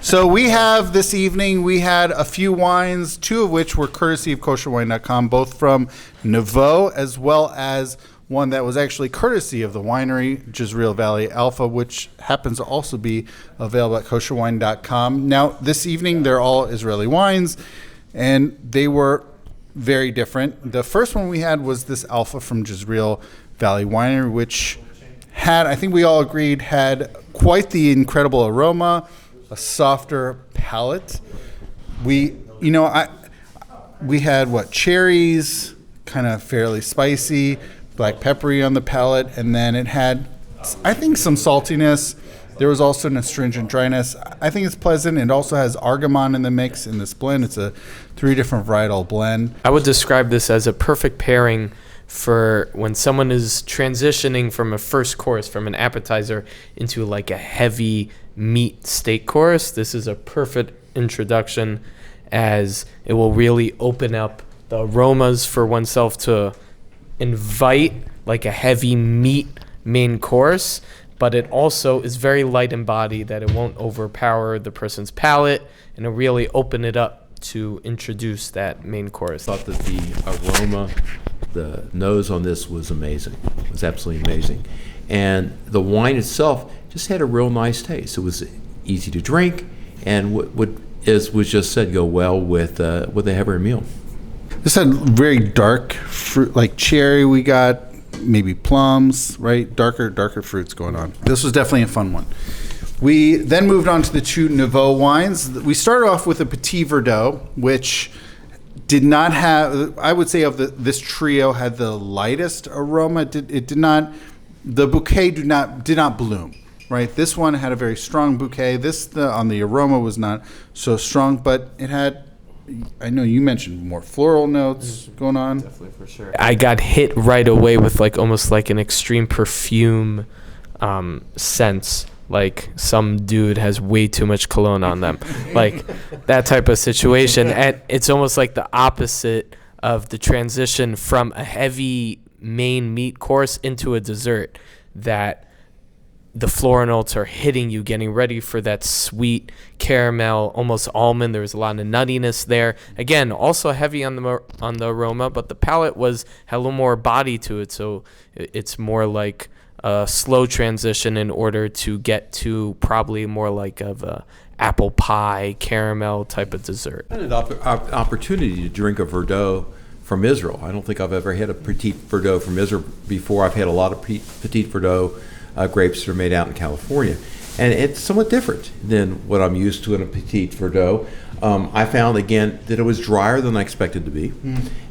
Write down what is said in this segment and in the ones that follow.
So we have this evening, we had a few wines, two of which were courtesy of kosherwine.com, both from Nevo, as well as one that was actually courtesy of the winery, Jezreel Valley Alfa, which happens to also be available at kosherwine.com. Now, this evening, they're all Israeli wines, and they were very different. The first one we had was this Alfa from Jezreel Valley Winery, which had, I think we all agreed, had quite the incredible aroma, a softer palate. We had cherries, kind of fairly spicy, black peppery on the palate, and then it had, I think, some saltiness. There was also an astringent dryness. I think it's pleasant. It also has argamon in the mix in this blend. It's a 3 different varietal blend. I would describe this as a perfect pairing for when someone is transitioning from a first course, from an appetizer into like a heavy meat steak course. This is a perfect introduction, as it will really open up the aromas for oneself to invite like a heavy meat main course, but it also is very light in body, that it won't overpower the person's palate, and it'll really open it up to introduce that main course. I thought that the aroma, the nose on this was amazing. It was absolutely amazing. And the wine itself just had a real nice taste. It was easy to drink, and would, as was just said, go well with a heavier meal. This had very dark fruit, like cherry. We got maybe plums, right? Darker fruits going on. This was definitely a fun one. We then moved on to the 2 Nevo wines. We started off with a Petit Verdot, which did not have, I would say, this trio had the lightest aroma. The bouquet did not bloom, right? This one had a very strong bouquet. On the aroma was not so strong, but it had, I know you mentioned more floral notes going on. Definitely, for sure. I got hit right away with almost like an extreme perfume sense. Like some dude has way too much cologne on them. Like that type of situation. And it's almost like the opposite of the transition from a heavy main meat course into a dessert, that the floral notes are hitting you, getting ready for that sweet caramel, almost almond. There was a lot of nuttiness there. Again, also heavy on the aroma, but the palate had a little more body to it. So it's more like a slow transition in order to get to probably more like of a apple pie, caramel type of dessert. I had an opportunity to drink a Verdot from Israel. I don't think I've ever had a Petit Verdot from Israel before. I've had a lot of Petit Verdot grapes that are made out in California, and it's somewhat different than what I'm used to in a Petit Verdot. I found again that it was drier than I expected to be,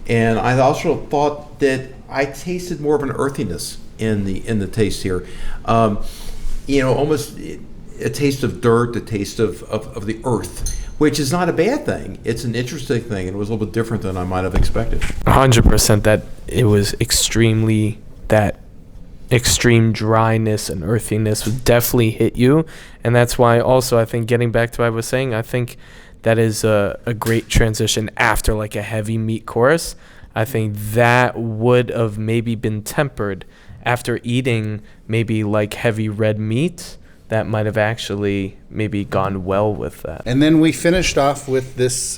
and I also thought that I tasted more of an earthiness in the taste here. Almost a taste of dirt, a taste of the earth, which is not a bad thing. It's an interesting thing, and it was a little bit different than I might have expected. 100% that it was that extreme dryness and earthiness would definitely hit you. And that's why also, I think, getting back to what I was saying, I think that is a great transition after like a heavy meat course. I think that would have maybe been tempered after eating maybe like heavy red meat. That might have actually maybe gone well with that. And then we finished off with this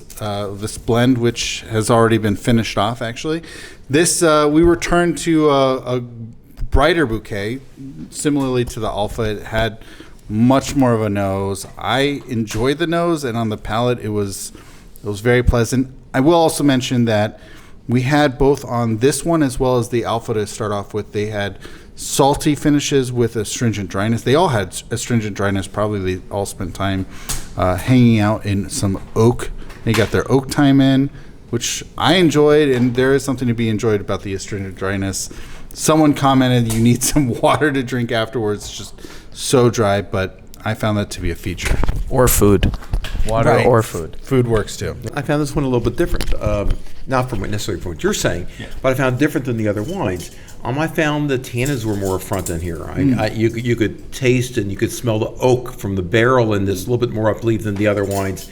blend, which has already been finished off, actually. This, we returned to a brighter bouquet, similarly to the Alfa. It had much more of a nose. I enjoyed the nose, and on the palate, it was very pleasant. I will also mention that we had both on this one as well as the Alfa to start off with. They had salty finishes with astringent dryness. They all had astringent dryness. Probably they all spent time hanging out in some oak. They got their oak thyme in, which I enjoyed, and there is something to be enjoyed about the astringent dryness. Someone commented you need some water to drink afterwards. It's just so dry, but I found that to be a feature. Or food. Water Right. or food. Food works too. I found this one a little bit different, not necessarily from what you're saying, but I found it different than the other wines. I found the tannins were more front in here. You could taste and you could smell the oak from the barrel, and this a little bit more upleaf than the other wines.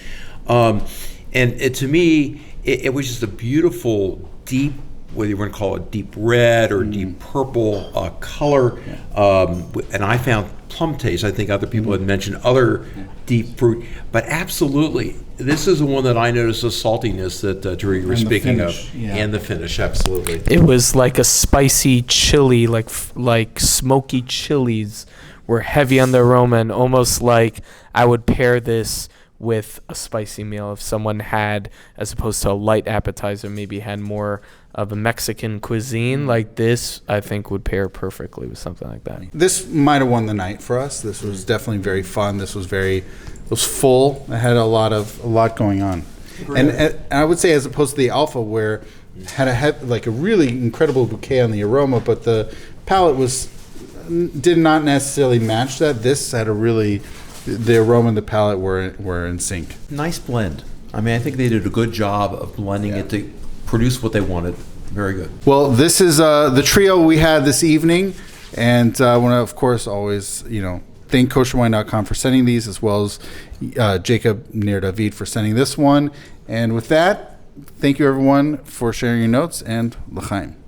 To me, it was just a beautiful, deep, whether you want to call it deep red or deep purple color. And I found plum taste. I think other people had mentioned other deep fruit, but absolutely, this is the one that I noticed the saltiness that Drew, you were speaking of, and the finish. Absolutely, It was like a spicy chili, like smoky chilies were heavy on the aroma, and almost like I would pair this with a spicy meal if someone had, as opposed to a light appetizer, maybe had more of a Mexican cuisine. Like this, I think would pair perfectly with something like that. This might have won the night for us. This was definitely very fun. This was it was full. It had a lot going on. And I would say, as opposed to the Alfa, where it had like a really incredible bouquet on the aroma, but the palate did not necessarily match that. This had the aroma and the palate were in sync. nice blend. I mean, I think they did a good job of blending it to produce what they wanted. Very good. Well, this is the trio we had this evening, and I want to, of course, always thank kosherwine.com for sending these, as well as Jacob Nir David for sending this one. And with that, thank you everyone for sharing your notes, and l'chaim.